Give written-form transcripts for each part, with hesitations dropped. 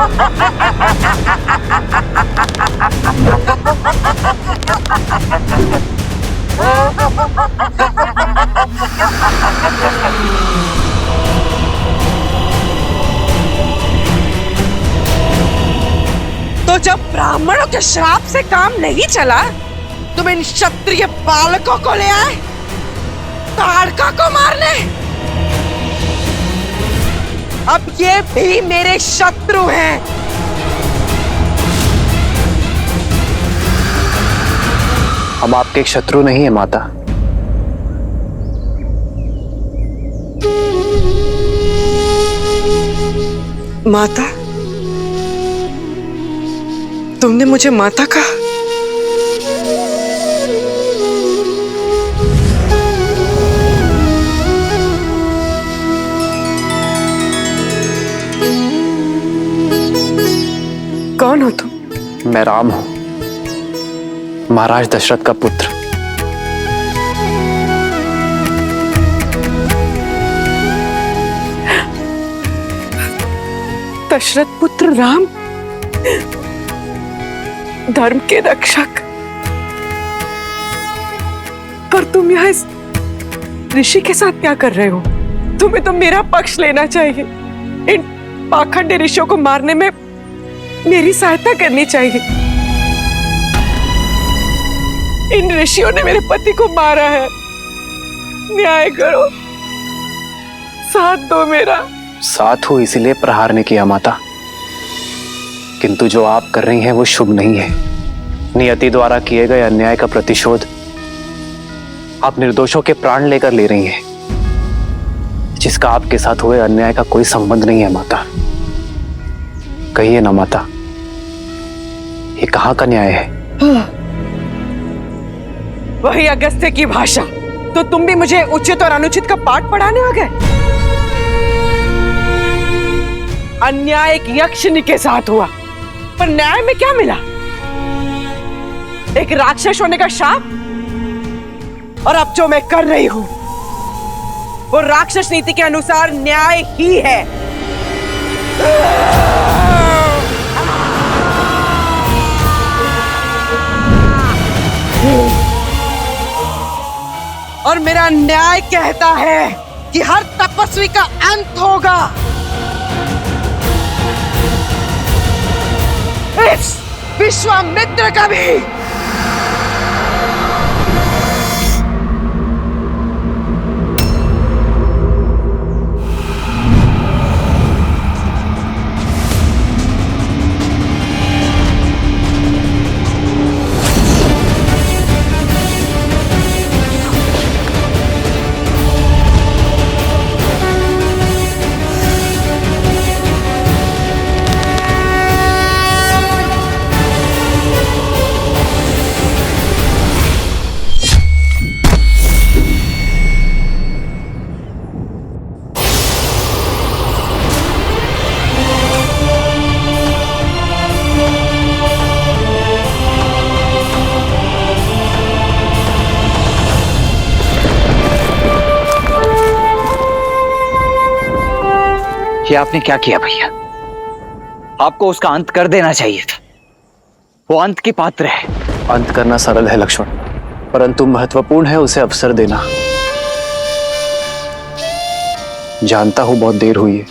तो जब ब्राह्मणों के श्राप से काम नहीं चला, तुम इन क्षत्रिय बालकों को ले आए ताड़का को मारने। अब ये भी मेरे शत्रु हैं। हम आपके शत्रु नहीं है माता। माता? तुमने मुझे माता कहा? कौन हो तुम? मैं राम हूं, महाराज दशरथ का पुत्र। दशरथ पुत्र राम, धर्म के रक्षक। पर तुम यहाँ इस ऋषि के साथ क्या कर रहे हो? तुम्हें तो मेरा पक्ष लेना चाहिए। इन पाखंडी ऋषियों को मारने में मेरी सहायता करनी चाहिए। इन ऋषियों ने मेरे पति को मारा है। न्याय करो, साथ दो मेरा। साथ हो इसीलिए प्रहार ने किया माता, किंतु जो आप कर रही हैं वो शुभ नहीं है। नियति द्वारा किए गए अन्याय का प्रतिशोध आप निर्दोषों के प्राण लेकर ले रही हैं, जिसका आपके साथ हुए अन्याय का कोई संबंध नहीं है माता। कहिए ना माता, ये कहाँ का न्याय है? वही अगस्त्य की भाषा। तो तुम भी मुझे उचित और अनुचित का पाठ पढ़ाने आ गए? अन्याय एक यक्षिणी के साथ हुआ, पर न्याय में क्या मिला? एक राक्षस होने का शाप। और अब जो मैं कर रही हूं वो राक्षस नीति के अनुसार न्याय ही है। और मेरा न्याय कहता है कि हर तपस्वी का अंत होगा। इस विश्वामित्र का भी। ये आपने क्या किया भैया? आपको उसका अंत कर देना चाहिए था। वो अंत की पात्र है। अंत करना सरल है लक्ष्मण, परंतु महत्वपूर्ण है उसे अवसर देना। जानता हूं बहुत देर हुई है,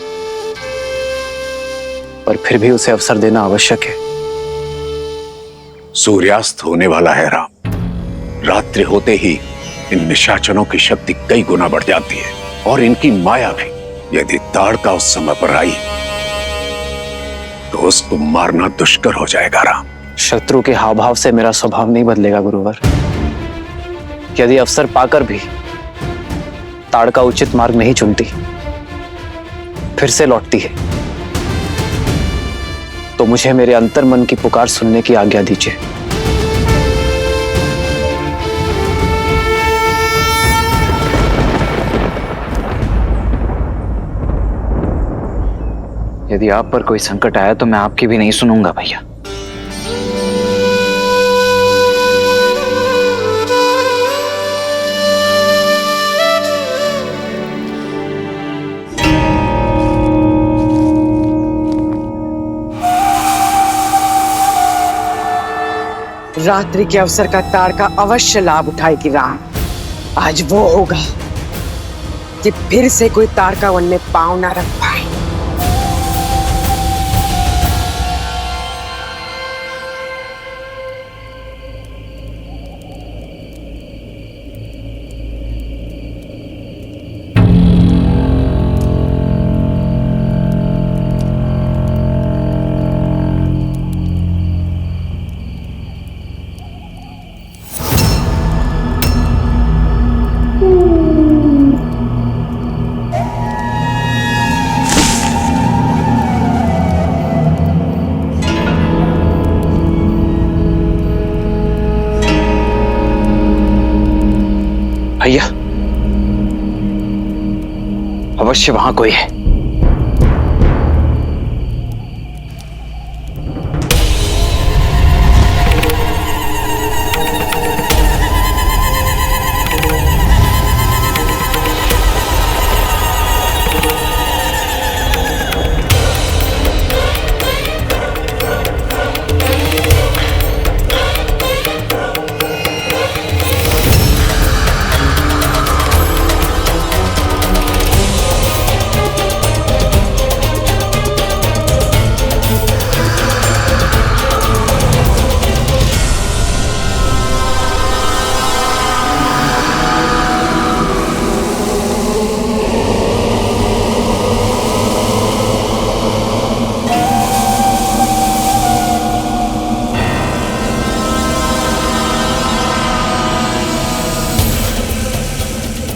पर फिर भी उसे अवसर देना आवश्यक है। सूर्यास्त होने वाला है राम। रात्रि होते ही इन निशाचरों की शक्ति कई गुना बढ़ जाती है, और इनकी माया भी। यदि ताड़का उस समय पर आई तो उसको मारना दुष्कर हो जाएगा राम। शत्रु के हाव भाव से मेरा स्वभाव नहीं बदलेगा गुरुवर। यदि अवसर पाकर भी ताड़का उचित मार्ग नहीं चुनती, फिर से लौटती है, तो मुझे मेरे अंतर्मन की पुकार सुनने की आज्ञा दीजिए। यदि आप पर कोई संकट आया तो मैं आपकी भी नहीं सुनूंगा भैया। रात्रि के अवसर का ताड़का अवश्य लाभ उठाएगी राम। आज वो होगा कि फिर से कोई ताड़का वन में पांव ना रख पाए। भैया, अवश्य वहां कोई है।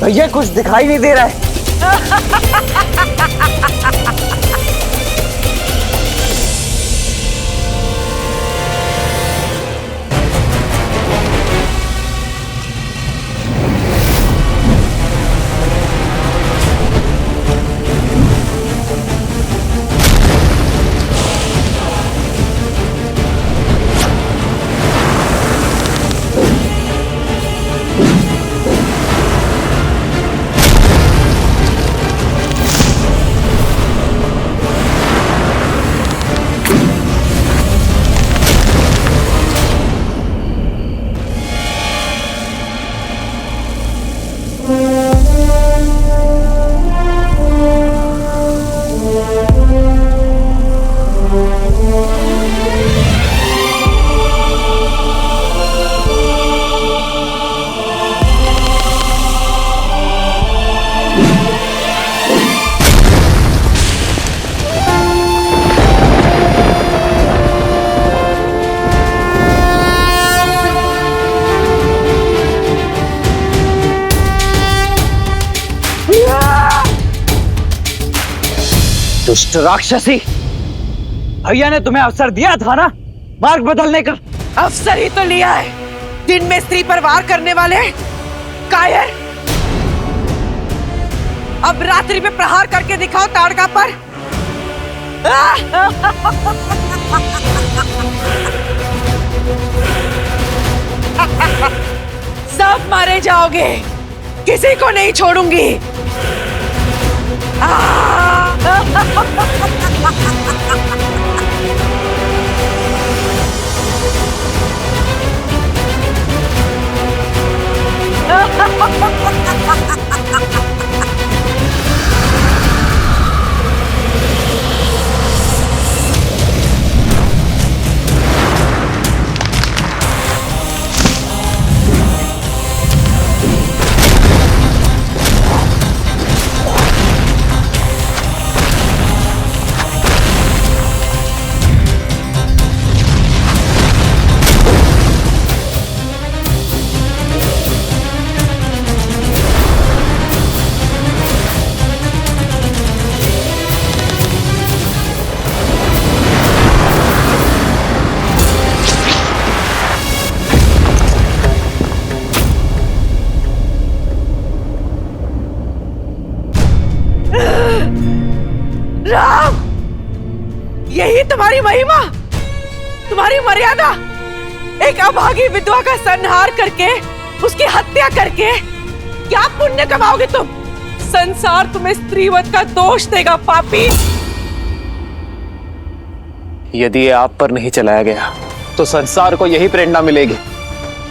भैया कुछ दिखाई नहीं दे रहा है। दुष्ट राक्षसी, भैया ने तुम्हें अवसर दिया था ना मार्ग बदलने का। अवसर ही तो लिया है, दिन में स्त्री पर वार करने वाले कायर। अब रात्रि में प्रहार करके दिखाओ ताड़का पर। सब मारे जाओगे, किसी को नहीं छोड़ूंगी। राम, यही तुम्हारी महिमा, तुम्हारी मर्यादा। एक अभागी विधवा का संहार करके, उसकी हत्या करके क्या पुण्य कमाओगे तुम? संसार तुम्हें स्त्रीवत का दोष देगा पापी। यदि ये आप पर नहीं चलाया गया तो संसार को यही प्रेरणा मिलेगी।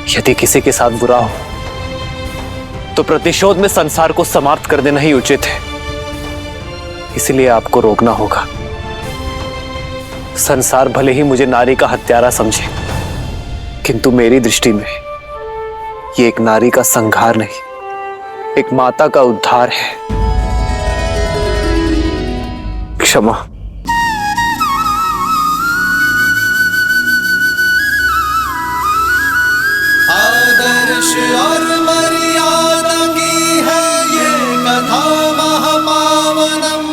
यदि किसी के साथ बुरा हो तो प्रतिशोध में संसार को समाप्त कर देना ही उचित है। इसलिए आपको रोकना होगा। संसार भले ही मुझे नारी का हत्यारा समझे, किंतु मेरी दृष्टि में ये एक नारी का संहार नहीं, एक माता का उद्धार है। क्षमा। आदर्श और मर्यादा की है ये कथा महापावनम।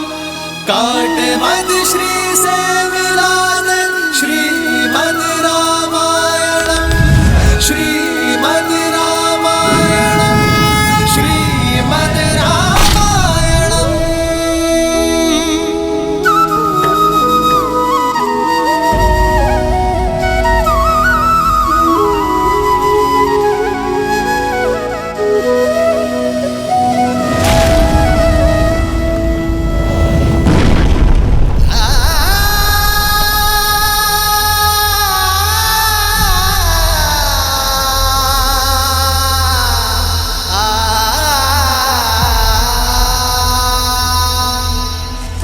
काट मद श्री से मिला दे श्रीमद् रामायणम। श्रीमद् रामायणम। श्रीमद् रामायणम।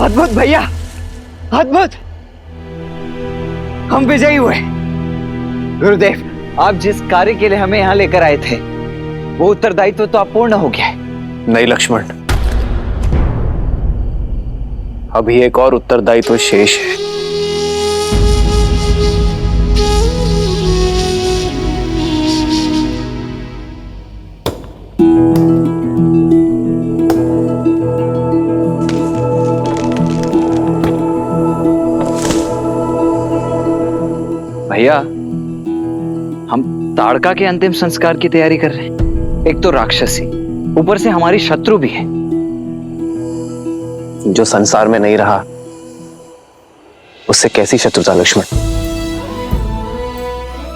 अद्भुत भैया, अद्भुत। हम विजयी हुए। गुरुदेव, आप जिस कार्य के लिए हमें यहाँ लेकर आए थे वो उत्तरदायित्व तो अपूर्ण हो गया है। नहीं लक्ष्मण, अभी एक और उत्तरदायित्व शेष है। भैया, हम ताड़का के अंतिम संस्कार की तैयारी कर रहे हैं। एक तो राक्षसी, ऊपर से हमारी शत्रु भी है। जो संसार में नहीं रहा उससे कैसी शत्रुता लक्ष्मण।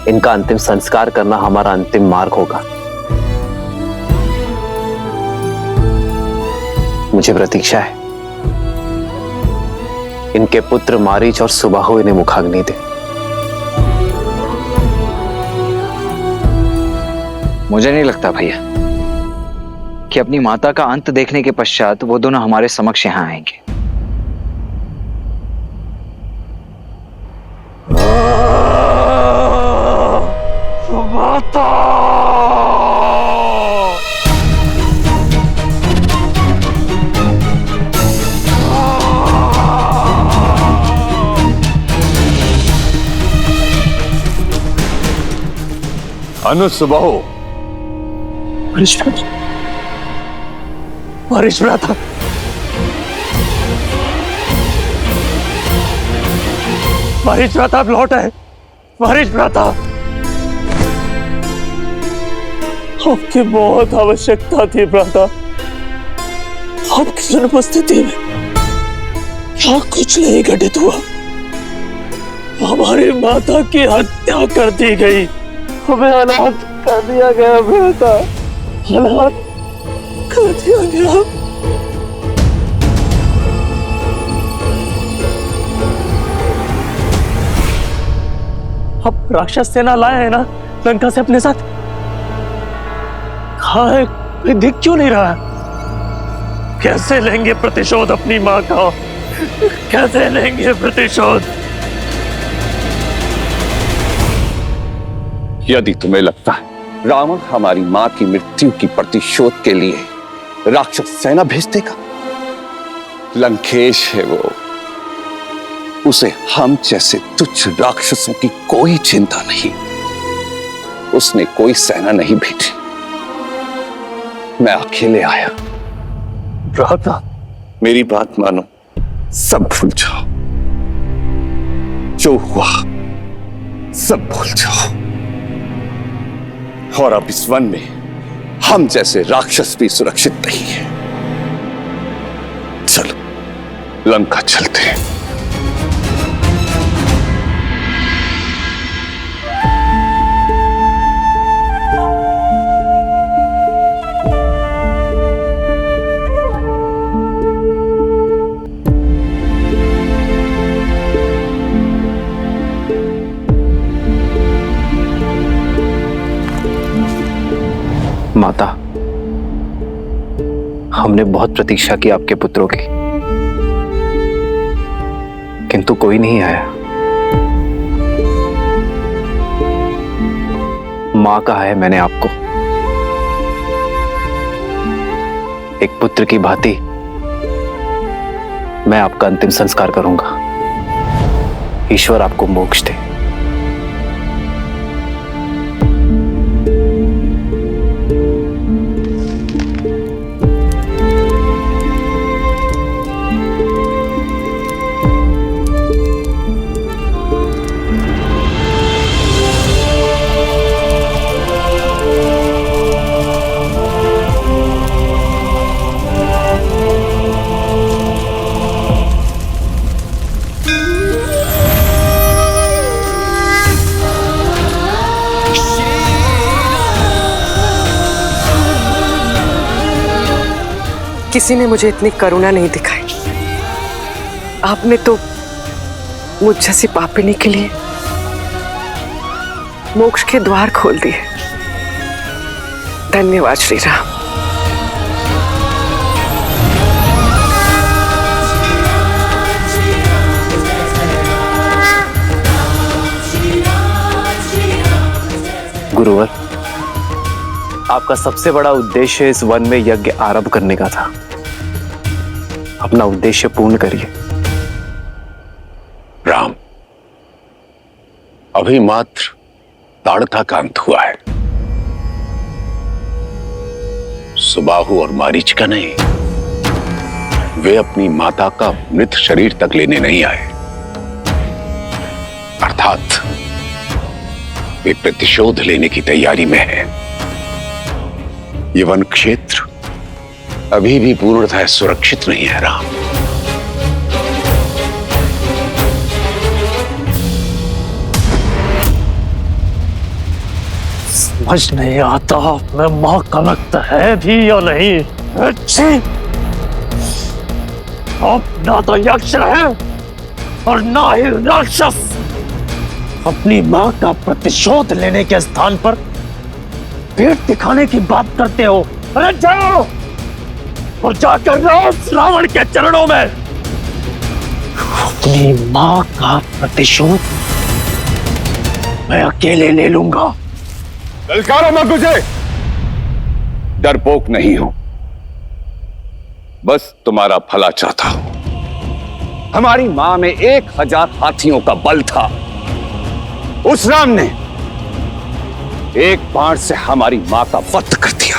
इनका अंतिम संस्कार करना हमारा अंतिम मार्ग होगा। मुझे प्रतीक्षा है इनके पुत्र मारीच और सुबाहु इन्हें मुखाग्नि दे। मुझे नहीं लगता भैया कि अपनी माता का अंत देखने के पश्चात वो दोनों हमारे समक्ष यहां आएंगे। अनुसुबाहु, मारीच भ्राता, मारीच भ्राता आप लौट आए। मारीच भ्राता, आपकी बहुत आवश्यकता थी भ्राता। आपकी अनुपस्थिति में यहाँ कुछ नहीं घटित हुआ। हमारी माता की हत्या कर दी गई, हमें अनाथ कर दिया गया भ्राता, अनाथ कर दिया गया। अब राक्षस सेना लाए हैं ना लंका से अपने साथ। कहाँ है, कोई दिख क्यों नहीं रहा? कैसे लेंगे प्रतिशोध अपनी माँ का? कैसे लेंगे प्रतिशोध? यदि तुम्हें लगता है रावण हमारी मां की मृत्यु की प्रतिशोध के लिए राक्षस सेना भेज देगा, लंकेश है वो, उसे हम जैसे तुच्छ राक्षसों की कोई चिंता नहीं। उसने कोई सेना नहीं भेजी, मैं अकेले आया। भ्राता, मेरी बात मानो, सब भूल जाओ। जो हुआ सब भूल जाओ। और अब इस वन में हम जैसे राक्षस भी सुरक्षित नहीं है। चलो लंका चलते हैं। माता, हमने बहुत प्रतीक्षा की आपके पुत्रों की, किंतु कोई नहीं आया। मां कहा है मैंने आपको, एक पुत्र की भांति मैं आपका अंतिम संस्कार करूंगा। ईश्वर आपको मोक्ष दे। किसी ने मुझे इतनी करुणा नहीं दिखाई। आपने तो मुझ जैसी पापिनी के लिए मोक्ष के द्वार खोल दिए। धन्यवाद श्री राम। गुरुवर, आपका सबसे बड़ा उद्देश्य इस वन में यज्ञ आरंभ करने का था। अपना उद्देश्य पूर्ण करिए। राम, अभी मात्र ताड़का का अंत हुआ है। सुबाहु और मारीच का नहीं। वे अपनी माता का मृत शरीर तक लेने नहीं आए, अर्थात वे प्रतिशोध लेने की तैयारी में है। ये वन क्षेत्र अभी भी पूर्णतः सुरक्षित नहीं है राम। समझ नहीं आता मैं मां का वक्त है भी या नहीं। अच्छी, अब ना तो यक्ष है और ना ही राक्षस। अपनी मां का प्रतिशोध लेने के स्थान पर पेट दिखाने की बात करते हो। अरे जाओ और जाकर रावण के चरणों में अपनी मां का प्रतिशोध मैं अकेले ले लूंगा। ललकारो मत मुझे, डरपोक नहीं हूं, बस तुम्हारा भला चाहता हूं। हमारी मां में 1000 हाथियों का बल था। उस राम ने एक बाण से हमारी मां का वध कर दिया।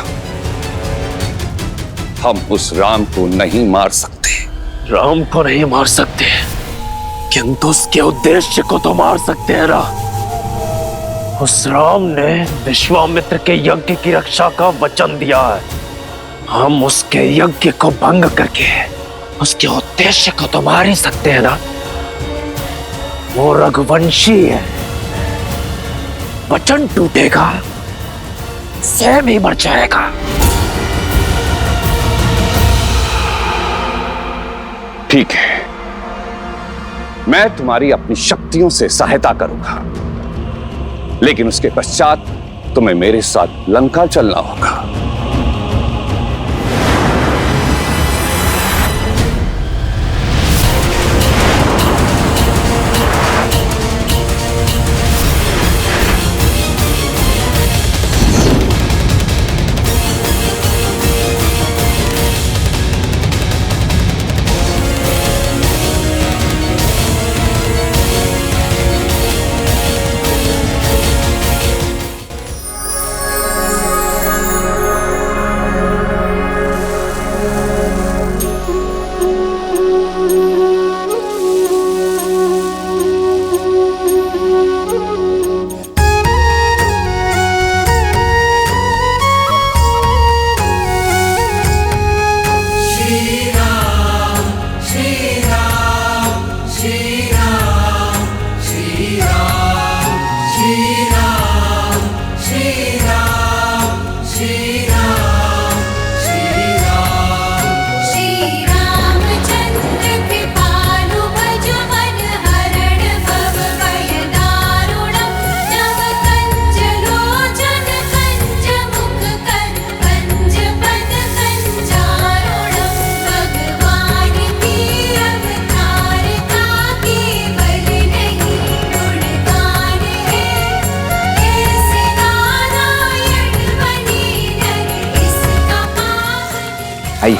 हम उस राम को नहीं मार सकते। राम को नहीं मार सकते, किंतु उसके उद्देश्य को तो मार सकते हैं ना। उस राम ने विश्वामित्र के यज्ञ की रक्षा का वचन दिया है। हम उसके यज्ञ को भंग करके उसके उद्देश्य को तो मार ही सकते हैं ना। वो रघुवंशी है, वचन टूटेगा स्वयं ही मर जाएगा। ठीक है, मैं तुम्हारी अपनी शक्तियों से सहायता करूंगा, लेकिन उसके पश्चात तुम्हें मेरे साथ लंका चलना होगा। आइए।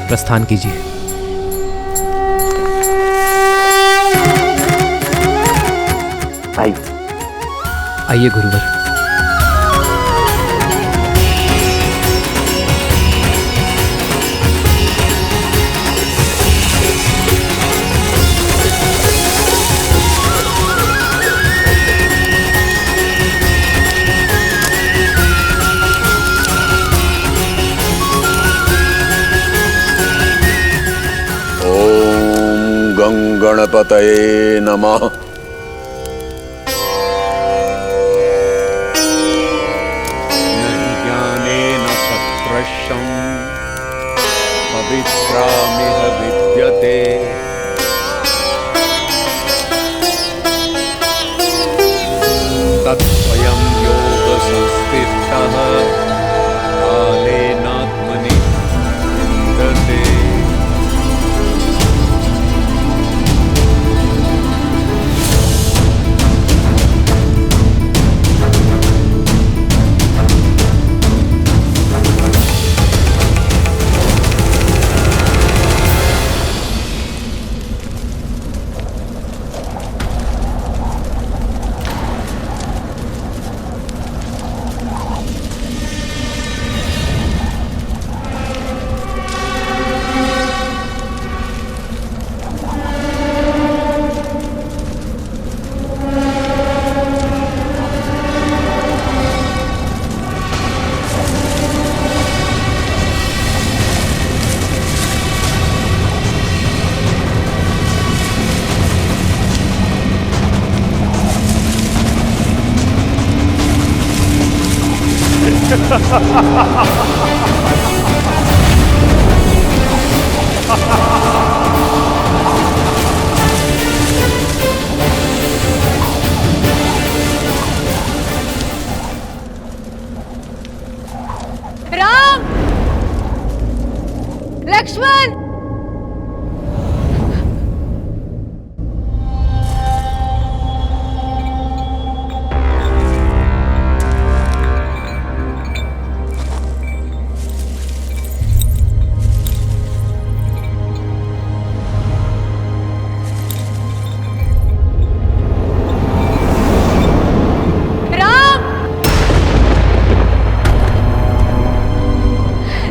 प्रस्थान कीजिए। आइए। आइए गुरुवर। ओम गंगणपतये नमः। नहि ज्ञानेन सत्प्रशं पवित्रामिह विद्यते। तत्स्वयं योगसंस्थितः कालेनात्मनि विन्दते। राम, लक्ष्मण,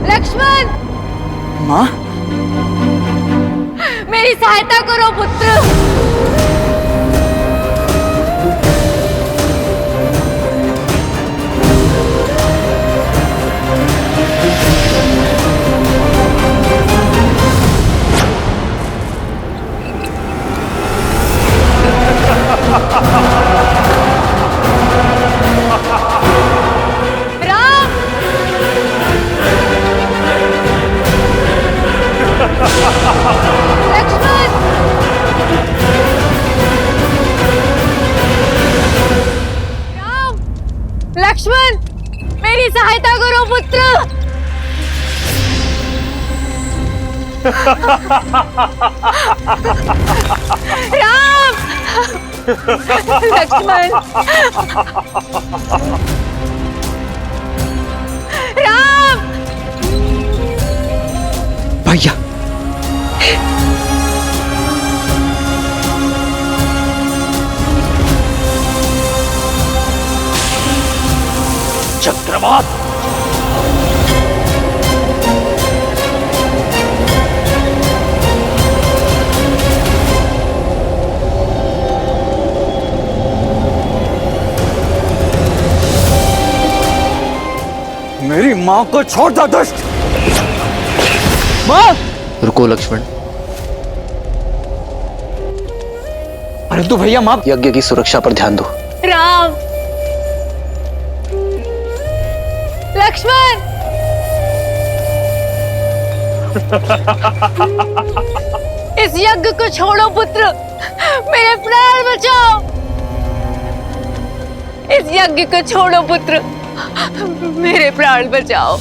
लक्ष्मण, माँ, मेरी सहायता करो पुत्र। राम, लक्ष्मण, राम, लक्ष्मण, मेरी सहायता करो पुत्र। राम, लक्ष्मण, राम, भैया। चक्रवात, मेरी माँ को छोड़ दो दुष्ट। माँ, रुको लक्ष्मण। परंतु भैया माँ, यज्ञ की सुरक्षा पर ध्यान दो। राम, लक्ष्मण, इस यज्ञ को छोड़ो पुत्र, मेरे प्राण बचाओ। इस यज्ञ को छोड़ो पुत्र, मेरे प्राण बचाओ।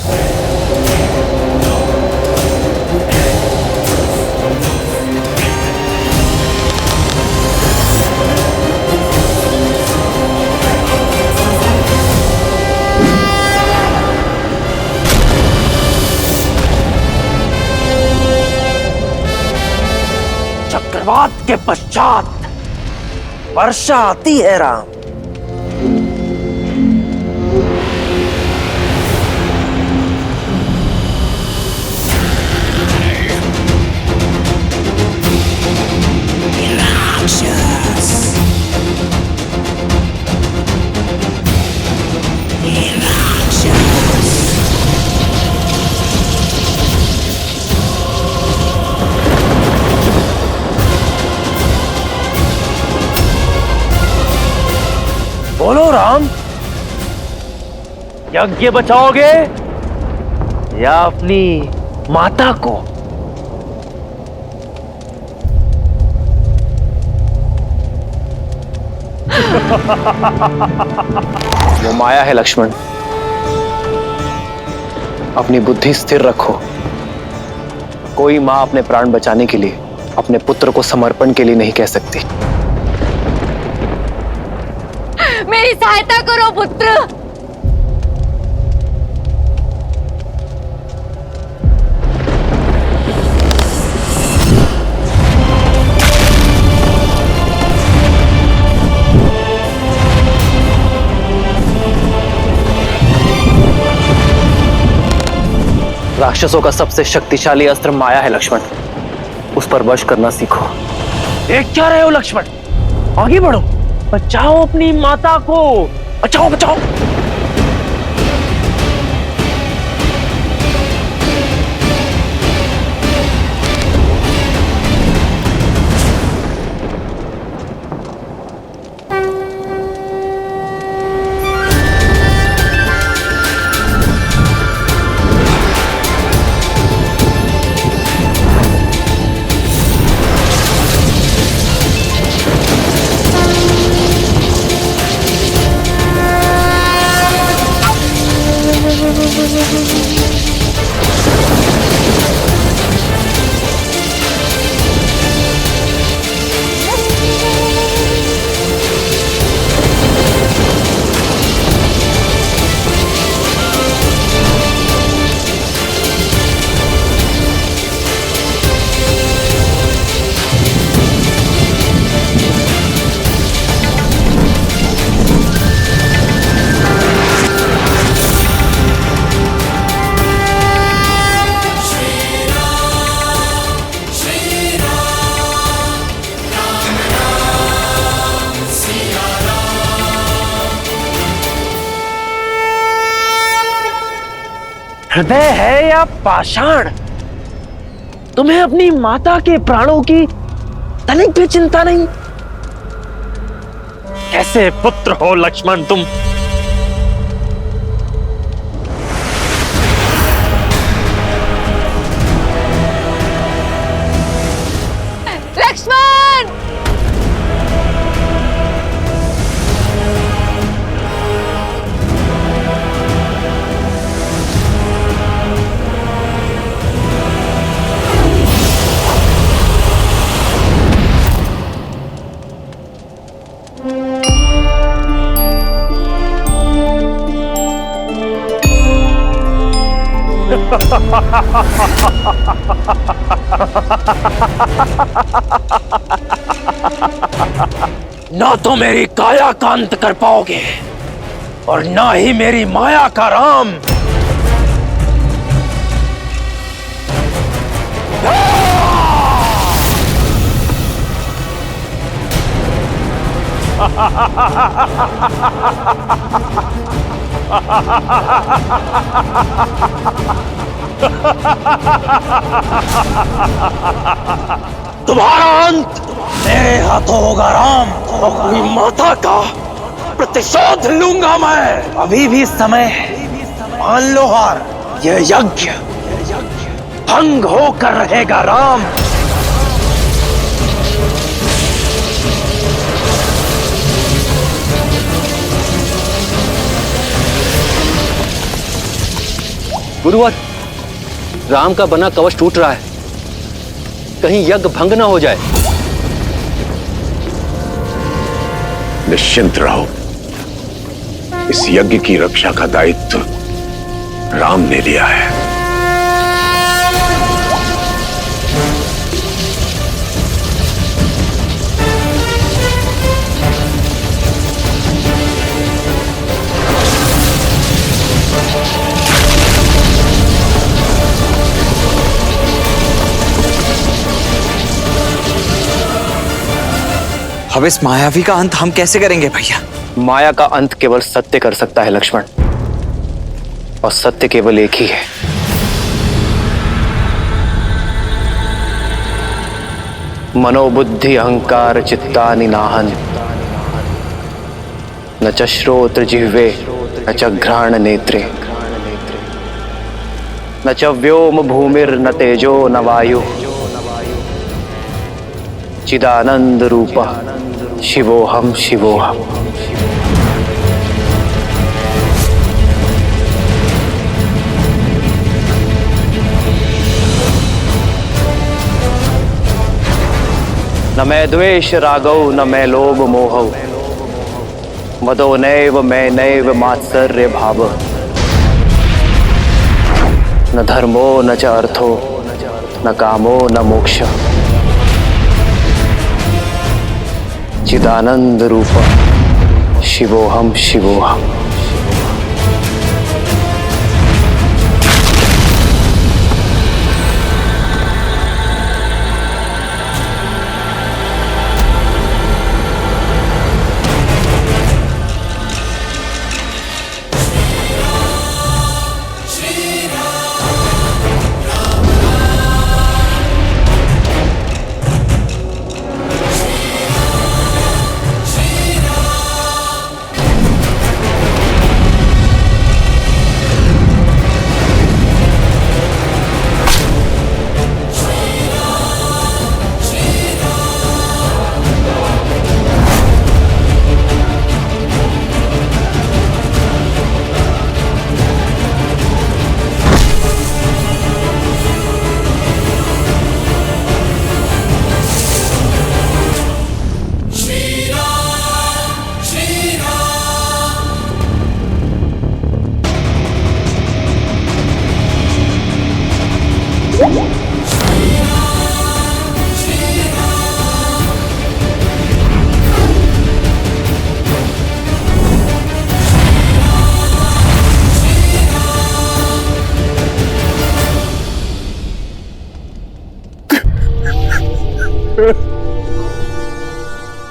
चक्रवात के पश्चात वर्षा आती है राम। बोलो राम, यज्ञ बचाओगे या अपनी माता को? वो माया है लक्ष्मण, अपनी बुद्धि स्थिर रखो। कोई मां अपने प्राण बचाने के लिए अपने पुत्र को समर्पण के लिए नहीं कह सकती। मेरी सहायता करो पुत्र। राक्षसों का सबसे शक्तिशाली अस्त्र माया है लक्ष्मण, उस पर वश करना सीखो। देख क्या रहे हो लक्ष्मण, आगे बढ़ो, बचाओ अपनी माता को, बचाओ बचाओ। हृदय है या पाषाण, तुम्हें अपनी माता के प्राणों की तनिक भी चिंता नहीं? कैसे पुत्र हो लक्ष्मण तुम? लक्ष्मण! ना तो मेरी काया का अंत कर पाओगे और ना ही मेरी माया का राम। तुम्हारा अंत मेरे हाथों होगा राम। अपनी माता का प्रतिशोध लूंगा मैं। अभी भी समय है, मान लो हार। यह यज्ञ भंग होकर रहेगा राम। गुरुवर, राम का बना कवच टूट रहा है, कहीं यज्ञ भंग ना हो जाए। निश्चिंत रहो, इस यज्ञ की रक्षा का दायित्व राम ने लिया है। अब इस मायावी का अंत हम कैसे करेंगे भैया? माया का अंत केवल सत्य कर सकता है लक्ष्मण, और सत्य केवल एक ही है। मनोबुद्धि अहंकार चित्तानि नाहन, न च श्रोत्र जिह्वे न च घ्राण नेत्रे, न च व्योम भूमिर्न तेजो न वायु, चिदानंद रूपः शिवोहम शिवोहम। न मैं द्वेष रागौ न मैं लोभ मोहौ, मदो नैव मैं नैव मात्सर्य भाव, न धर्मो न च अर्थो न कामो न मोक्ष, चिदानंद रूप शिवोहम शिवोहम।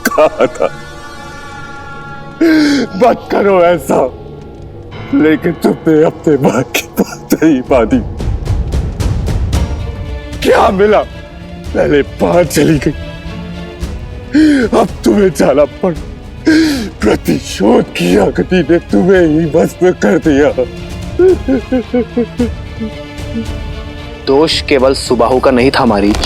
कहा था मत करो ऐसा, लेकिन तुमने अपने मां की बात नहीं मानी। क्या मिला? पहले बाहर चली गई, अब तुम्हें जाना पड़। प्रतिशोध की अग्नि ने तुम्हें ही भस्म कर दिया। दोष केवल सुबाहु का नहीं था मारीच,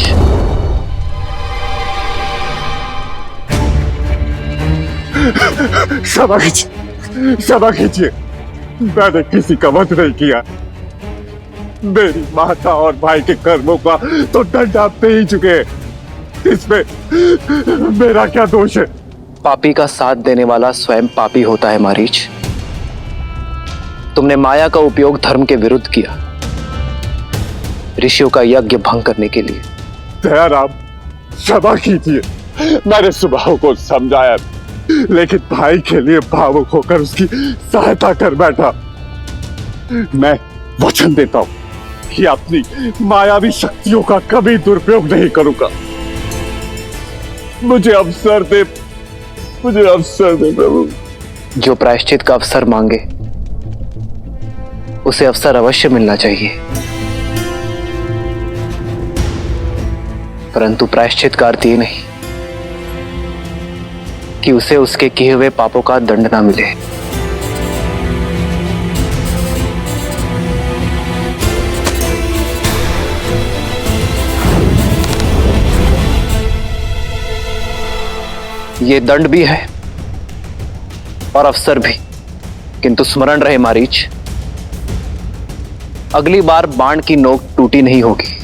क्षमा कीजिए, मैंने किसी का वध नहीं किया। मेरी माता और भाई के कर्मों का तो दंड आप पे ही चुके हैं। इसमें मेरा क्या दोष है? पापी का साथ देने वाला स्वयं पापी होता है मारीच। तुमने माया का उपयोग धर्म के विरुद्ध किया, ऋषियों का यज्ञ भंग करने के लिए। दयाराम, क्षमा कीजिए, मैंने सुबाहु को समझाया, लेकिन भाई के लिए भावुक होकर उसकी सहायता कर बैठा। मैं वचन देता हूं कि अपनी मायावी शक्तियों का कभी दुरुपयोग नहीं करूंगा। मुझे अवसर दे प्रभु। जो प्रायश्चित का अवसर मांगे उसे अवसर अवश्य मिलना चाहिए, परंतु प्रायश्चित का अर्थ ये नहीं कि उसे उसके किए हुए पापों का दंड ना मिले। ये दंड भी है और अवसर भी, किंतु स्मरण रहे मारीच, अगली बार बाण की नोक टूटी नहीं होगी।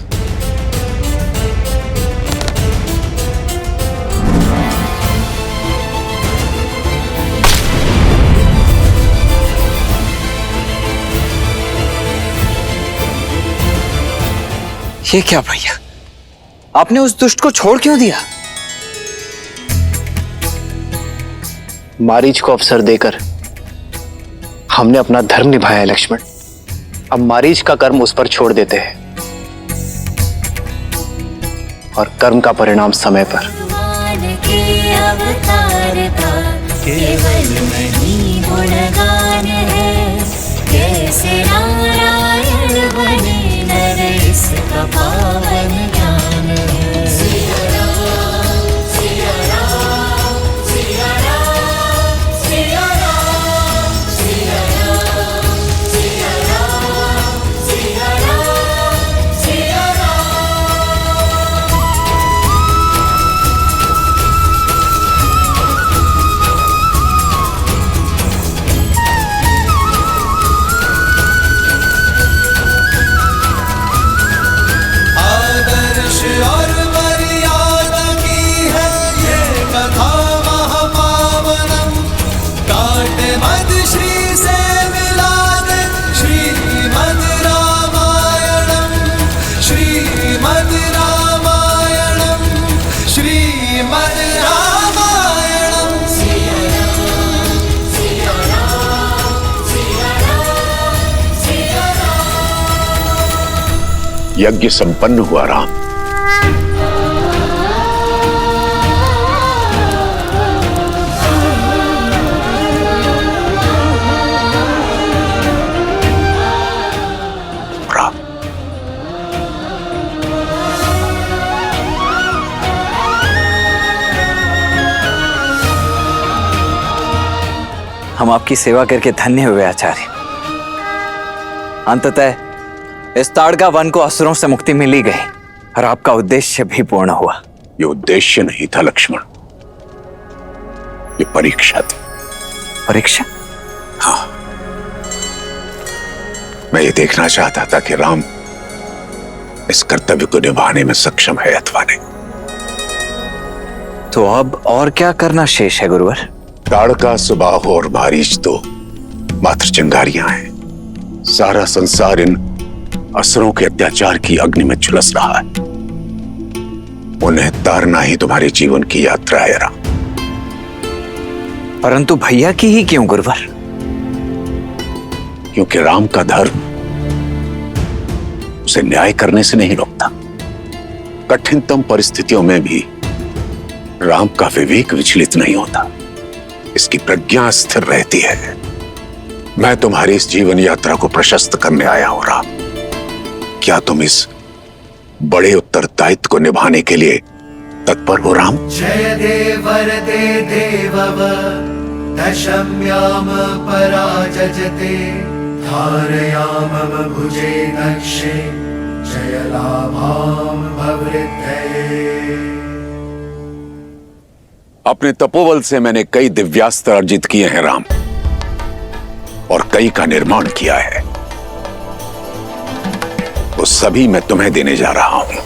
ये क्या भैया, आपने उस दुष्ट को छोड़ क्यों दिया? मारीच को अवसर देकर हमने अपना धर्म निभाया है लक्ष्मण। अब मारीच का कर्म उस पर छोड़ देते हैं और कर्म का परिणाम समय पर। के अवतार का केवल नहीं गुणगान है, कैसे नारायण बने नर इसका पावन ज्ञान है। सिया राम सिया राम सिया राम सिया राम सिया राम सिया राम सिया राम सिया राम। आदर्श और मर्यादा की है ये कथा महापावनम, काट मद श्री से मिला दे श्रीमद् रामायणम, श्रीमद् रामायणम, श्रीमद् रामायणम। सिया राम सिया राम सिया राम सिया राम। यज्ञ संपन्न हुआ राम। राम, हम आपकी सेवा करके धन्य हुए आचार्य। अंततः इस ताड़का वन को असुरों से मुक्ति मिली गई और आपका उद्देश्य भी पूर्ण हुआ। ये उद्देश्य नहीं था लक्ष्मण, ये परीक्षा थी। परीक्षा? हाँ, मैं ये देखना चाहता था कि राम इस कर्तव्य को निभाने में सक्षम है अथवा नहीं। तो अब और क्या करना शेष है गुरुवर? ताड़का, सुबाहु और मारीच तो मात्र चिंगारियां हैं। सारा संसार इन असुरों के अत्याचार की अग्नि में झुलस रहा है। उन्हें तारना ही तुम्हारे जीवन की यात्रा है राम। परंतु भैया की ही क्यों गुरुवर? क्योंकि राम का धर्म उसे न्याय करने से नहीं रोकता। कठिनतम परिस्थितियों में भी राम का विवेक विचलित नहीं होता, इसकी प्रज्ञा स्थिर रहती है। मैं तुम्हारी इस जीवन यात्रा को प्रशस्त करने आया हूं राम। क्या तुम इस बड़े उत्तरदायित्व को निभाने के लिए तत्पर हो राम? जय देव वरदे देवव दशम्याम पराजजते, धारयामम भुजे दक्षे जय लाभाम भवृद्धये। अपने तपोबल से मैंने कई दिव्यास्त्र अर्जित किए हैं राम, और कई का निर्माण किया है। वो सभी मैं तुम्हें देने जा रहा हूं।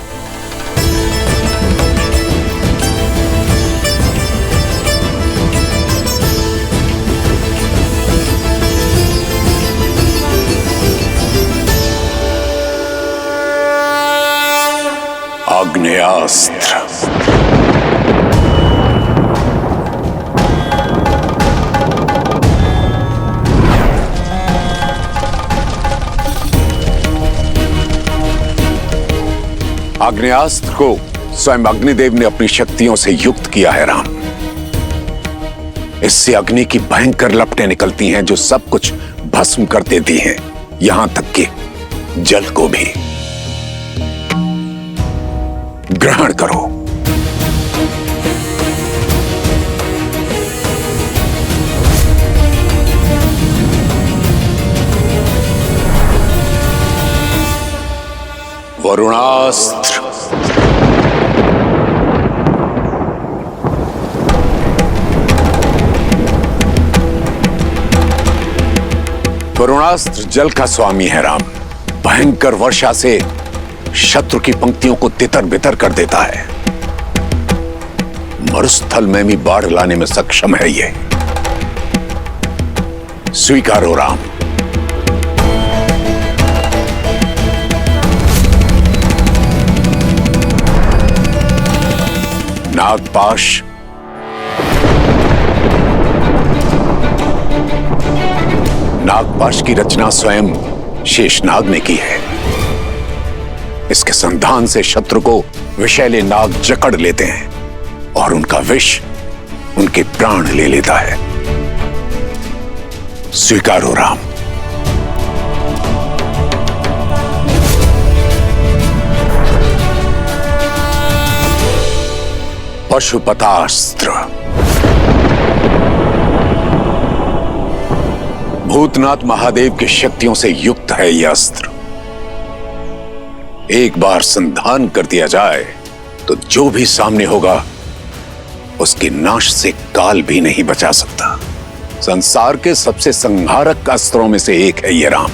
आग्नेयास्त्र, आग्नेयास्त्र को स्वयं अग्निदेव ने अपनी शक्तियों से युक्त किया है राम। इससे अग्नि की भयंकर लपटें निकलती हैं जो सब कुछ भस्म कर देती हैं, यहां तक कि जल को भी। ग्रहण करो। वरुणास्त्र, वरुणास्त्र जल का स्वामी है राम। भयंकर वर्षा से शत्रु की पंक्तियों को तितर बितर कर देता है। मरुस्थल में भी बाढ़ लाने में सक्षम है ये। स्वीकारो राम। नागपाश, नागपाश की रचना स्वयं शेषनाग ने की है। इसके संधान से शत्रु को विषैले नाग जकड़ लेते हैं और उनका विष उनके प्राण ले लेता है। स्वीकारो राम। पशुपतास्त्र। भूतनाथ महादेव की शक्तियों से युक्त है यह अस्त्र। एक बार संधान कर दिया जाए तो जो भी सामने होगा उसके नाश से काल भी नहीं बचा सकता। संसार के सबसे संहारक अस्त्रों में से एक है यह राम।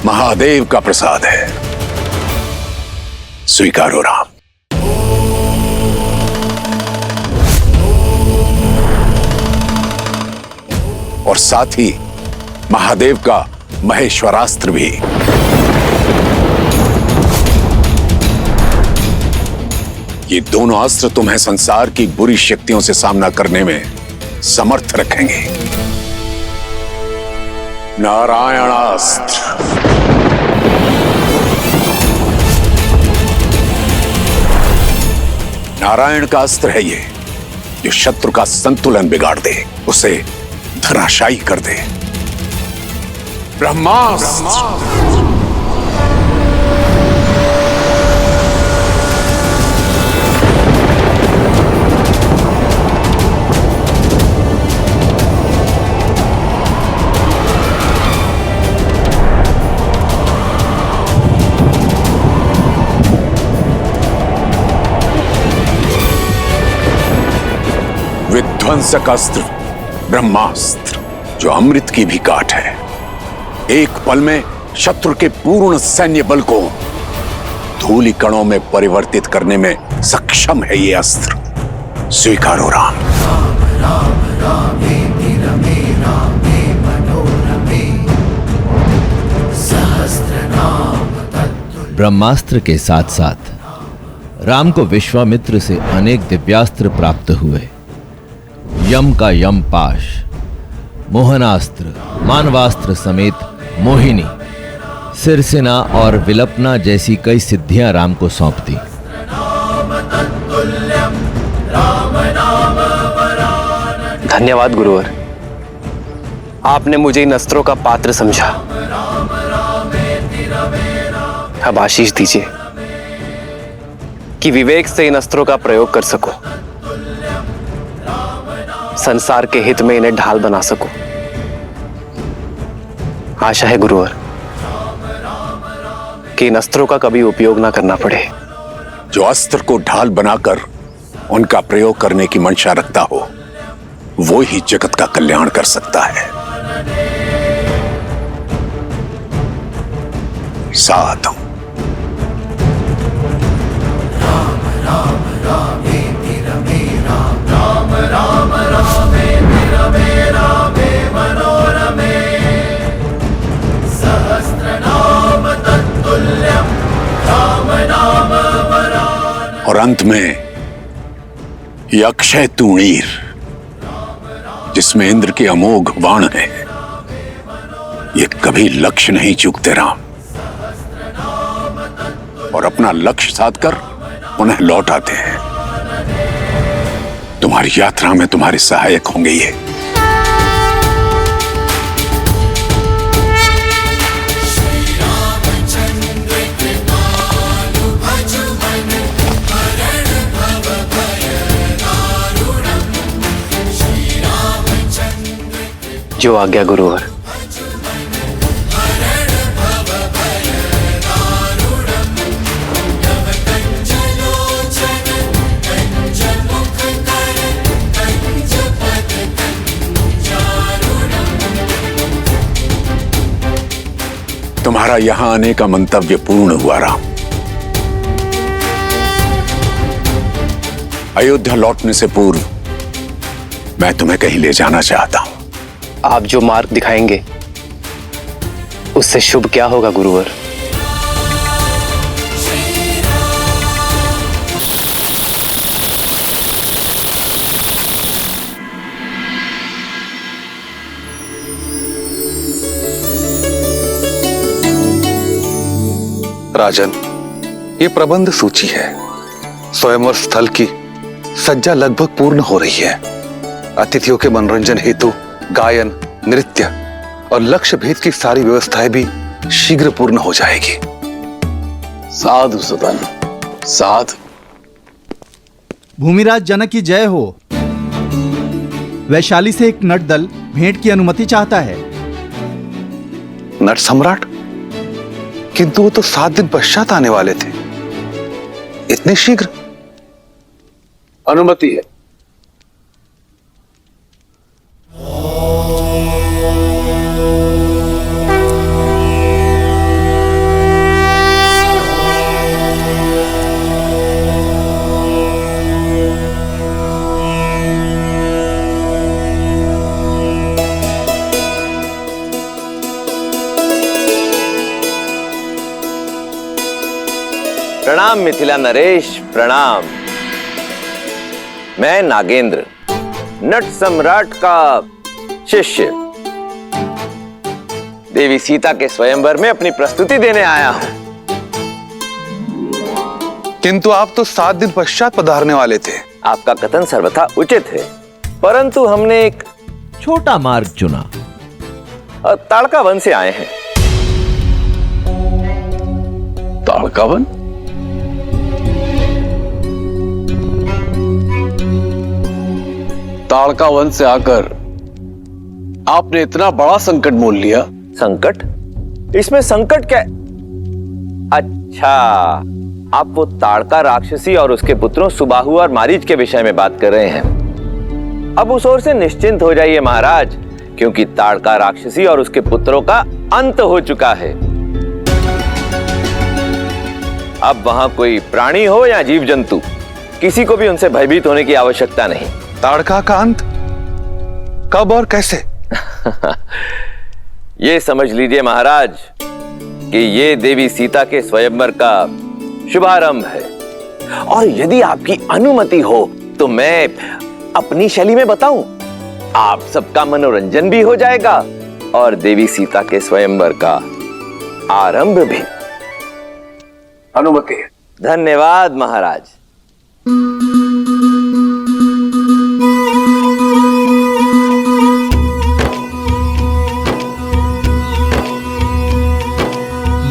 महादेव का प्रसाद है। स्वीकारो राम। और साथ ही महादेव का महेश्वरास्त्र भी। ये दोनों अस्त्र तुम्हें संसार की बुरी शक्तियों से सामना करने में समर्थ रखेंगे। नारायणास्त्र। नारायण का अस्त्र है ये, जो शत्रु का संतुलन बिगाड़ दे, उसे धराशायी कर दे। ब्रह्मास्त्र। विध्वंसक अस्त्र ब्रह्मास्त्र, जो अमृत की भी काट है। एक पल में शत्रु के पूर्ण सैन्य बल को धूलि कणों में परिवर्तित करने में सक्षम है ये अस्त्र। स्वीकारो राम। राम रामेति रमे रामे मनोरमे सहस्रनाम तत्तुल्यम्। ब्रह्मास्त्र के साथ साथ राम को विश्वामित्र से अनेक दिव्यास्त्र प्राप्त हुए। यम का यम पाश, मोहनास्त्र, मानवास्त्र समेत मोहिनी, सिरसेना और विलपना जैसी कई सिद्धियां राम को सौंप दी। धन्यवाद गुरुवर, आपने मुझे इन अस्त्रों का पात्र समझा। अब आशीष दीजिए कि विवेक से इन अस्त्रों का प्रयोग कर सकूं, संसार के हित में इन्हें ढाल बना सकूं। आशा है गुरुवर कि इन अस्त्रों का कभी उपयोग ना करना पड़े। जो अस्त्र को ढाल बनाकर उनका प्रयोग करने की मंशा रखता हो, वो ही जगत का कल्याण कर सकता है। साधु। राम राम रामेति रमे राम राम रामेति रमे रामे मनोरमे सहस्रनाम तत्तुल्यम् राम नाम वरानने। और अंत में ये अक्षय तूणीर, जिसमें इंद्र के अमोघ बाण है, ये कभी लक्ष्य नहीं चूकते राम, और अपना लक्ष्य साधकर उन्हें लौट आते हैं। तुम्हारी यात्रा में तुम्हारे सहायक होंगे ये। जो आज्ञा गुरुवर। तुम्हारा यहां आने का मंतव्य पूर्ण हुआ राम। अयोध्या लौटने से पूर्व मैं तुम्हें कहीं ले जाना चाहता हूं। आप जो मार्ग दिखाएंगे उससे शुभ क्या होगा गुरुवर? राजन, ये प्रबंध सूची है। स्वयंवर स्थल की सज्जा लगभग पूर्ण हो रही है। अतिथियों के मनोरंजन हेतु गायन, नृत्य और लक्ष्य भेद की सारी व्यवस्थाएं भी शीघ्र पूर्ण हो जाएगी। साधु सदन, साधु। भूमिराज जनक की जय हो। वैशाली से एक नट दल भेंट की अनुमति चाहता है। नट सम्राट? किंतु वो तो 7 दिन पश्चात आने वाले थे। इतने शीघ्र? अनुमति है। प्रणाम मिथिला नरेश, प्रणाम। मैं नागेंद्र, नट सम्राट का शिष्य, देवी सीता के स्वयंवर में अपनी प्रस्तुति देने आया हूं। किंतु आप तो 7 दिन पश्चात पधारने वाले थे। आपका कथन सर्वथा उचित है, परंतु हमने एक छोटा मार्ग चुना। ताड़का वन से आए हैं। ताड़का वन? ताड़का वन से आकर आपने इतना बड़ा संकट मोल लिया। संकट? इसमें संकट क्या? अच्छा, आप वो ताड़का राक्षसी और उसके पुत्रों सुबाहु और मारीच के विषय में बात कर रहे हैं। अब उस ओर से निश्चिंत हो जाइए महाराज, क्योंकि ताड़का राक्षसी और उसके पुत्रों का अंत हो चुका है। अब वहां कोई प्राणी हो या जीव जंतु, किसी को भी उनसे भयभीत होने की आवश्यकता नहीं। ताड़का का अंत कब और कैसे? ये समझ लीजिए महाराज कि ये देवी सीता के स्वयंवर का शुभारंभ है, और यदि आपकी अनुमति हो तो मैं अपनी शैली में बताऊं। आप सबका मनोरंजन भी हो जाएगा और देवी सीता के स्वयंवर का आरंभ भी। अनुमति है। धन्यवाद महाराज।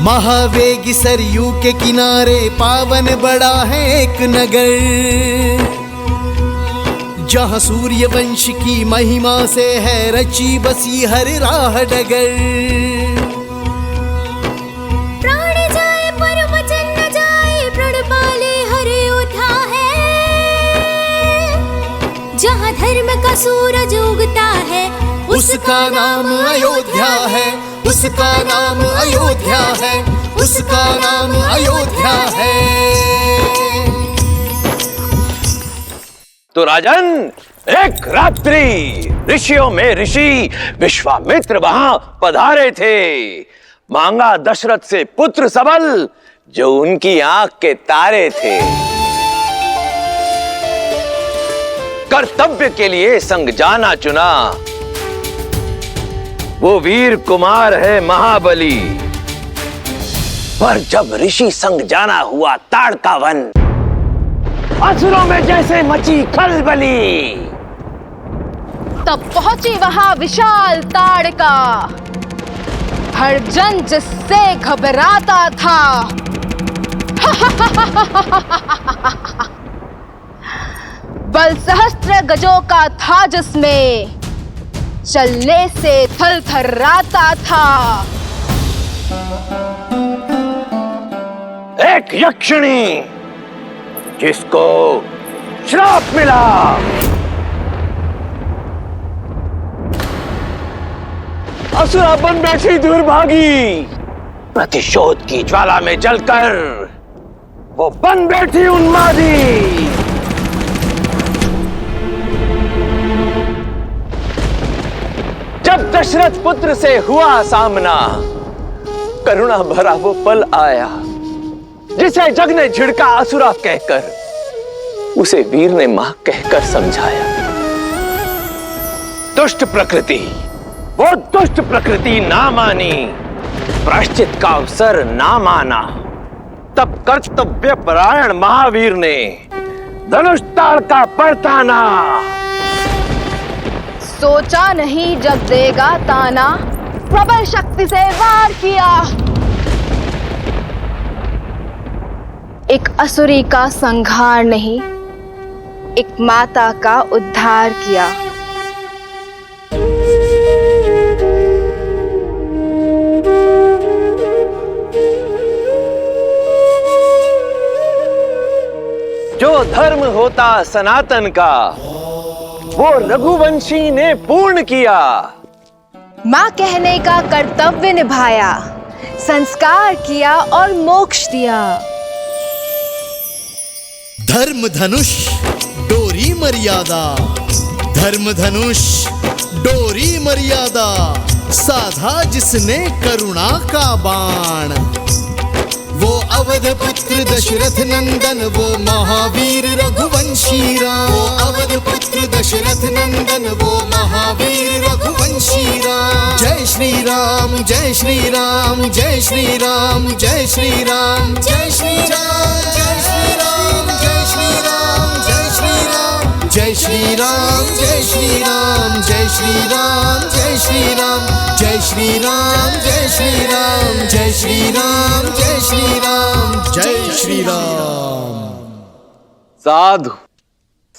महावेगी सरयू के किनारे पावन बड़ा है एक नगर, जहां सूर्य वंश की महिमा से है रची बसी हर राह डगर। प्राण जाए पर वचन न जाए, प्रण पाले हर योद्धा है। जहाँ धर्म का सूरज उगता है, उसका नाम अयोध्या है, उसका नाम अयोध्या है, उसका नाम अयोध्या है। तो राजन, एक रात्रि ऋषियों में ऋषि विश्वामित्र वहां पधारे थे। मांगा दशरथ से पुत्र सबल, जो उनकी आंख के तारे थे। कर्तव्य के लिए संग जाना चुना, वो वीर कुमार है महाबली। पर जब ऋषि संग जाना हुआ ताड़का वन, असुरों में जैसे मची खलबली। तब पहुंची वहां विशाल ताड़का, हर जन जिससे घबराता था। बल सहस्त्र गजों का था जिसमें, चलने से थल थर्राता था। एक यक्षिणी जिसको श्राप मिला, असुरा बन बैठी दुर्भागी। प्रतिशोध की ज्वाला में जलकर वो बन बैठी उन्मादी। जब दशरथ पुत्र से हुआ सामना, करुणा भरा वो पल आया, जिसे जग ने झिड़का असुरा कहकर, उसे वीर ने मां कहकर समझाया। दुष्ट प्रकृति, वो दुष्ट प्रकृति ना मानी, प्रायश्चित का अवसर ना माना। तब कर्तव्य परायण महावीर ने धनुष ताड़का बरताना। सोचा नहीं जग देगा ताना, प्रबल शक्ति से वार किया। एक असुरी का संहार नहीं, एक माता का उद्धार किया। जो धर्म होता सनातन का, वो रघुवंशी ने पूर्ण किया। मां कहने का कर्तव्य निभाया, संस्कार किया और मोक्ष दिया। धर्म धनुष डोरी मर्यादा, धर्म धनुष डोरी मर्यादा, साधा जिसने करुणा का बाण। वो अवध पुत्र दशरथ नंदन, वो महावीर रघुवंशी राम। वो अवध पुत्र दशरथ नंदन, वो महावीर रघुवंशी राम। जय श्री राम, जय श्री राम, जय श्री राम, जय श्री राम, जय श्री राम, जय श्री राम, जय श्री राम, जय श्री राम, जय श्री राम, जय श्री राम, जय श्री राम, जय श्री राम, जय श्री राम, जय श्री राम, जय श्री राम, जय श्री राम, जय श्री राम। साधु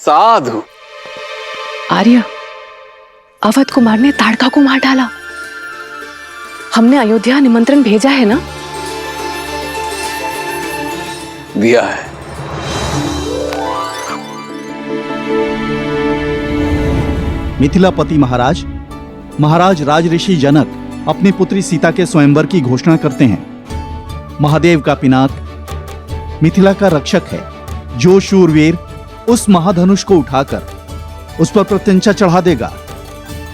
साधु। आर्य, अवध कुमार ने ताड़का को मार डाला। हमने अयोध्या निमंत्रण भेजा है ना? दिया है। मिथिलापति महाराज, महाराज राजऋषि जनक अपनी पुत्री सीता के स्वयंवर की घोषणा करते हैं। महादेव का पिनाक मिथिला का रक्षक है। जो शूरवीर उस महाधनुष को उठाकर उस पर प्रत्यंचा चढ़ा देगा,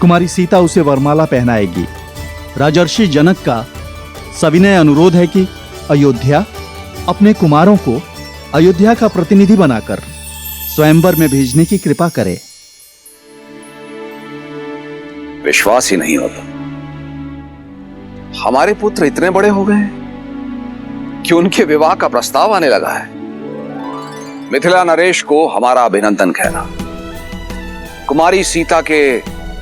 कुमारी सीता उसे वरमाला पहनाएगी। राजर्षि जनक का सविनय अनुरोध है कि अयोध्या अपने कुमारों को अयोध्या का प्रतिनिधि बनाकर स्वयंवर में भेजने की कृपा करे। विश्वास ही नहीं होता, हमारे पुत्र इतने बड़े हो गए हैं कि उनके विवाह का प्रस्ताव आने लगा है। मिथिला नरेश को हमारा अभिनंदन कहना। कुमारी सीता के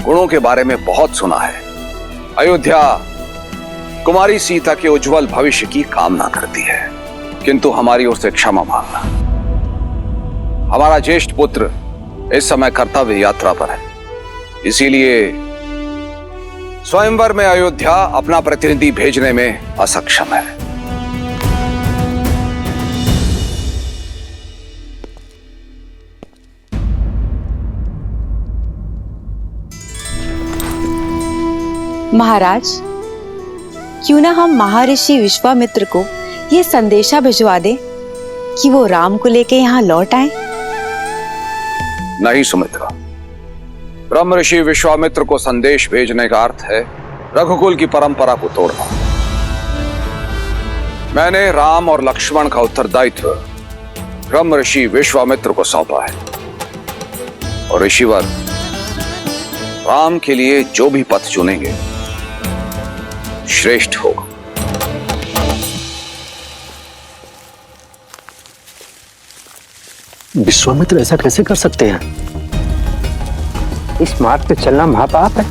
गुणों के बारे में बहुत सुना है। अयोध्या कुमारी सीता के उज्जवल भविष्य की कामना करती है, किंतु हमारी ओर से क्षमा मांगना। हमारा ज्येष्ठ पुत्र इस समय कर्तव्य यात्रा पर है, इसीलिए स्वयंवर में अयोध्या अपना प्रतिनिधि भेजने में असक्षम है। महाराज, क्यों ना हम महर्षि विश्वामित्र को ये संदेशा भिजवा दें कि वो राम को लेके यहाँ लौट आए। नहीं सुमित्रा, ब्रह्म ऋषि विश्वामित्र को संदेश भेजने का अर्थ है रघुकुल की परंपरा को तोड़ना। मैंने राम और लक्ष्मण का उत्तरदायित्व ब्रह्म ऋषि विश्वामित्र को सौंपा है, और ऋषिवर राम के लिए जो भी पथ चुनेंगे श्रेष्ठ होगा। विश्वामित्र ऐसा कैसे कर सकते हैं? इस मार्ग पे चलना महापाप है।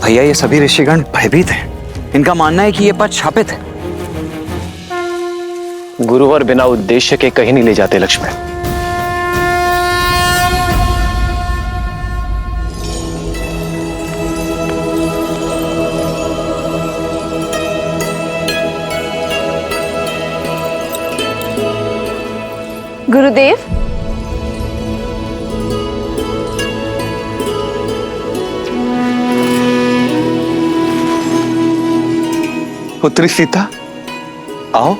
भैया, ये सभी ऋषिगण भयभीत हैं। इनका मानना है कि ये पथ शापित है। गुरुवर बिना उद्देश्य के कहीं नहीं ले जाते लक्ष्मण। गुरुदेव, पुत्री सीता, आओ।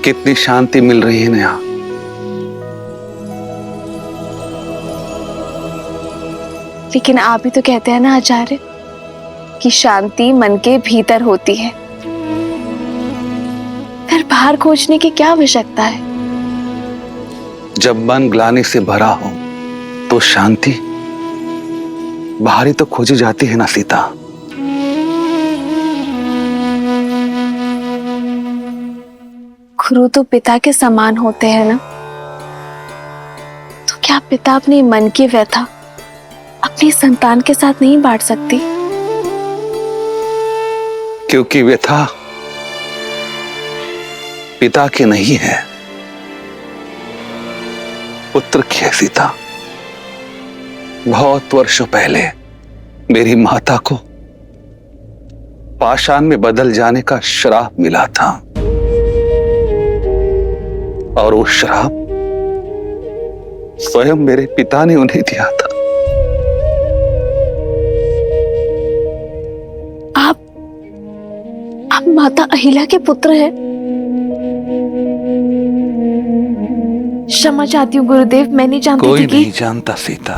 कितनी शांति मिल रही है नेहा। लेकिन आप ही तो कहते हैं ना आचार्य कि शांति मन के भीतर होती है, फिर बाहर खोजने की क्या आवश्यकता है? जब मन ग्लानि से भरा हो तो शांति बाहर ही तो खोजी जाती है ना सीता। गुरु तो पिता के समान होते हैं ना, तो क्या पिता अपने मन की व्यथा अपनी संतान के साथ नहीं बांट सकती? क्योंकि व्यथा पिता की नहीं है, पुत्र की है सीता। बहुत वर्षों पहले मेरी माता को पाषाण में बदल जाने का श्राप मिला था, और वो श्राप स्वयं मेरे पिता ने उन्हें दिया था। आप माता अहिल्या के पुत्र हैं? क्षमा चाहती हूँ गुरुदेव, मैं नहीं जानती कोई थी नहीं जानता सीता,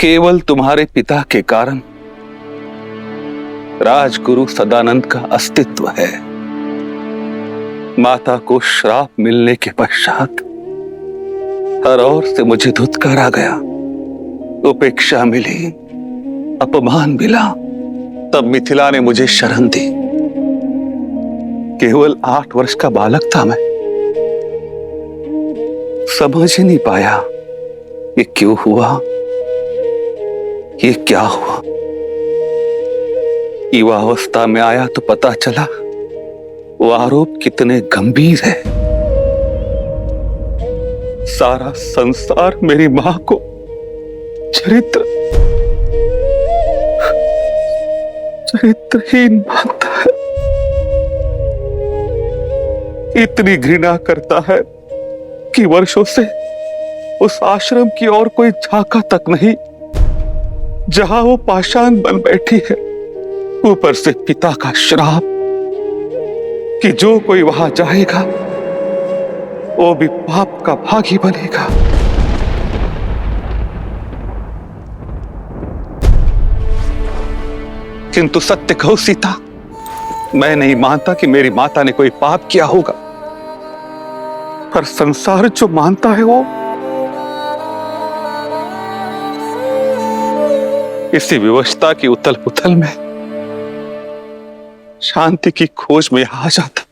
केवल तुम्हारे पिता के कारण राजगुरु सदानंद का अस्तित्व है। माता को श्राप मिलने के पश्चात हर ओर से मुझे धुतकार आ गया, उपेक्षा मिली, अपमान मिला। तब मिथिला ने मुझे शरण दी। केवल 8 वर्ष का बालक था मैं, समझ ही नहीं पाया ये क्यों हुआ, ये क्या हुआ। युवावस्था में आया तो पता चला वो आरोप कितने गंभीर है। सारा संसार मेरी मां को चरित्रहीन मानता है, इतनी घृणा करता है कि वर्षों से उस आश्रम की और कोई झांका तक नहीं जहां वो पाषाण बन बैठी है। ऊपर से पिता का श्राप कि जो कोई वहां जाएगा वो भी पाप का भागी बनेगा। किंतु सत्य कहो सीता, मैं नहीं मानता कि मेरी माता ने कोई पाप किया होगा, पर संसार जो मानता है वो इसी विवशता की उथल पुथल में शांति की खोज में आ जाता।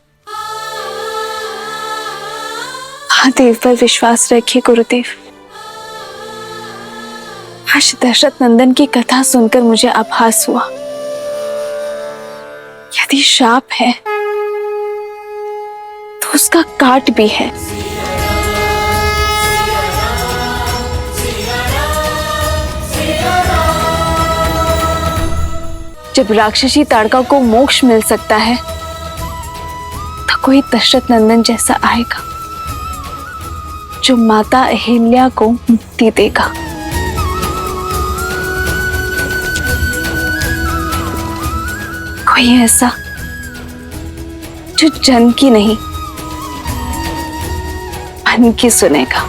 महादेव पर विश्वास रखिए गुरुदेव। आज दशरथ नंदन की कथा सुनकर मुझे आभास हुआ, यदि शाप है तो उसका काट भी है। जब राक्षसी ताड़का को मोक्ष मिल सकता है तो कोई दशरथ नंदन जैसा आएगा जो माता अहिल्या को मुक्ति देगा। कोई ऐसा जो जन की नहीं मन की सुनेगा।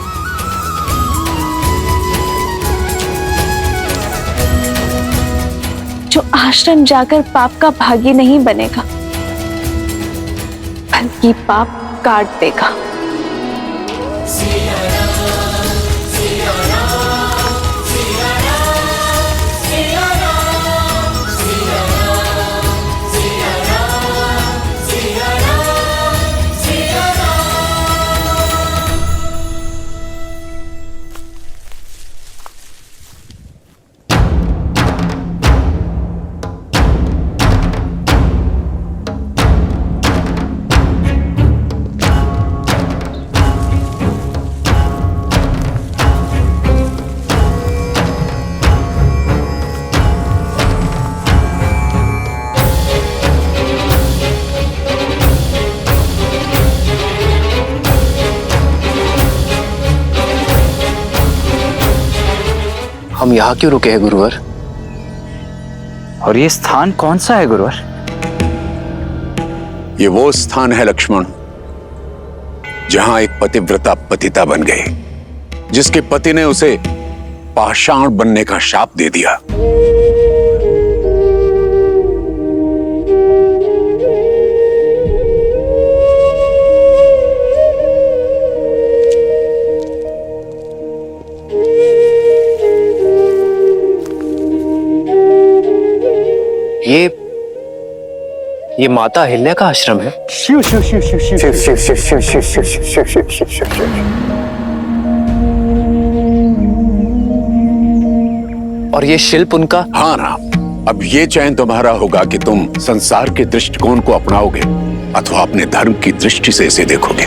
जो आश्रम जाकर पाप का भागी नहीं बनेगा बल्कि पाप काट देगा। हम यहाँ क्यों रुके हैं गुरुवर? और ये स्थान कौन सा है गुरुवर? ये वो स्थान है लक्ष्मण जहां एक पतिव्रता पतिता बन गई, जिसके पति ने उसे पाषाण बनने का शाप दे दिया। ये माता अहिल्या का आश्रम है। शिव शिव शिव शिव शिव शिव शिव शिव शिव शिव शिव शिव शिव शिव शिव शिव। और ये शिल्प उनका? हाँ राम, अब ये चयन तुम्हारा होगा कि तुम संसार के दृष्टिकोण को अपनाओगे अथवा अपने धर्म की दृष्टि से इसे देखोगे।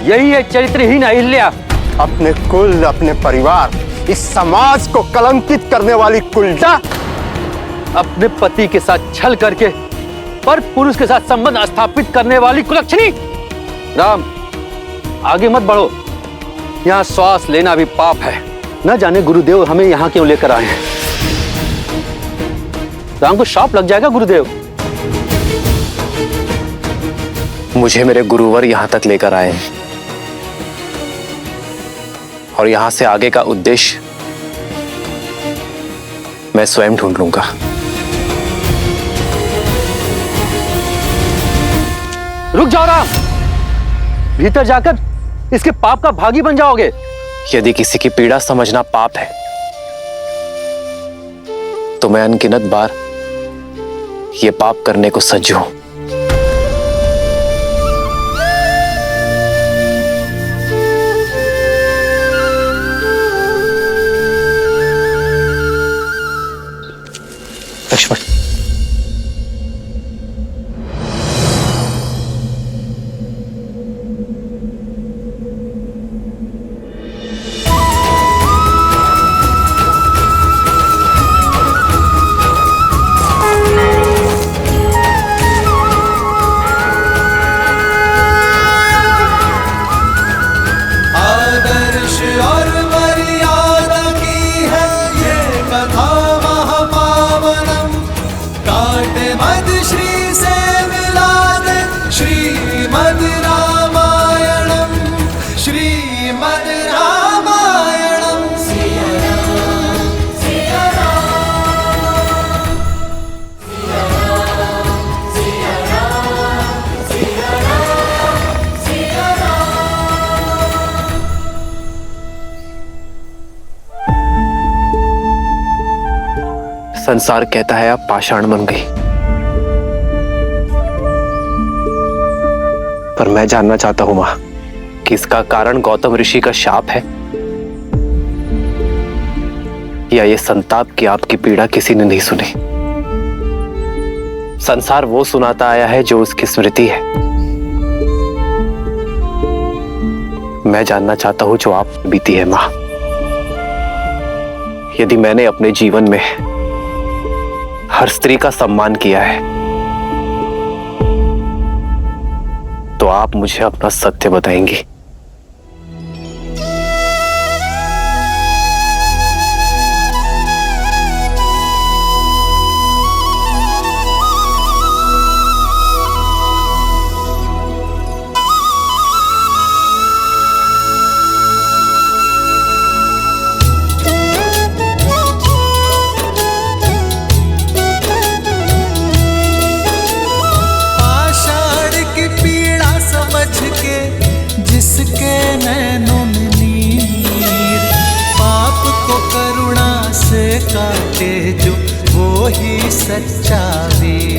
यही है चरित्रहीन अहिल्या। अपने कुल, अपने परिवार, इस समाज को कलंकित करने वाली कुलटा। अपने पति के साथ छल करके पर पुरुष के साथ संबंध स्थापित करने वाली कुलक्षणी। राम, आगे मत बढ़ो, यहाँ श्वास लेना भी पाप है। न जाने गुरुदेव हमें यहाँ क्यों लेकर आए हैं। राम को शाप लग जाएगा गुरुदेव। मुझे मेरे गुरुवर यहां तक लेकर आए हैं और यहां से आगे का उद्देश्य मैं स्वयं ढूंढ लूंगा। रुक जाओ राम, भीतर जाकर इसके पाप का भागी बन जाओगे। यदि किसी की पीड़ा समझना पाप है तो मैं अनगिनत बार ये पाप करने को सज्ज हूं। लक्ष्मण, आदर्श और मर्यादा की है ये कथा महापावनम। काटे मद श्री से मिला दे श्रीमद रामायणम, श्रीमद रामायणम। सिया राम, सिया राम, सिया राम, सिया राम, सिया राम, सिया राम। संसार कहता है आप पाषाण बन गई, पर मैं जानना चाहता हूं मां कि इसका कारण गौतम ऋषि का शाप है या ये संताप की आपकी पीड़ा किसी ने नहीं सुनी। संसार वो सुनाता आया है जो उसकी स्मृति है। मैं जानना चाहता हूं जो आप बीती है मां। यदि मैंने अपने जीवन में हर स्त्री का सम्मान किया है तो आप मुझे अपना सत्य बताएंगी। आषाढ़ की पीड़ा समझ के जिसके नैनों में नीर, पाप को करुणा से काटे जो वो ही सच्चा वीर।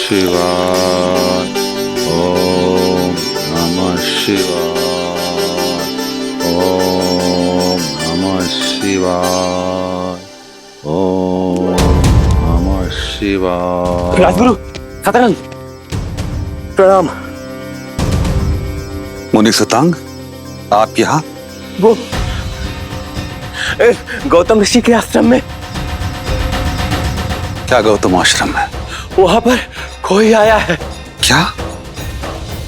शिवाय, ओम नमः शिवाय, ओम नमः शिवाय, ओम नमः शिवाय। राजगुरु सतरंग, प्रणाम। मुनि सुतांग, आप यहाँ? वो गौतम ऋषि के आश्रम में। क्या गौतम आश्रम है? वहां पर कोई आया है। क्या?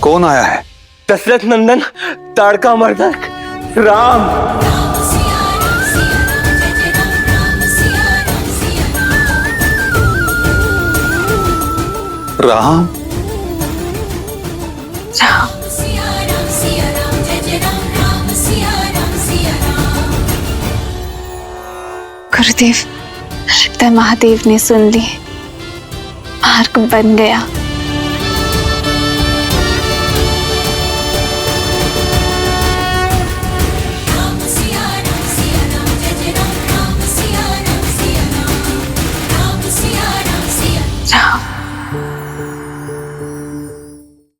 कौन आया है? दशरथ नंदन ताड़का मर्दक राम। राम गुरुदेव, लगता है महादेव ने सुन ली, मार्ग बन गया।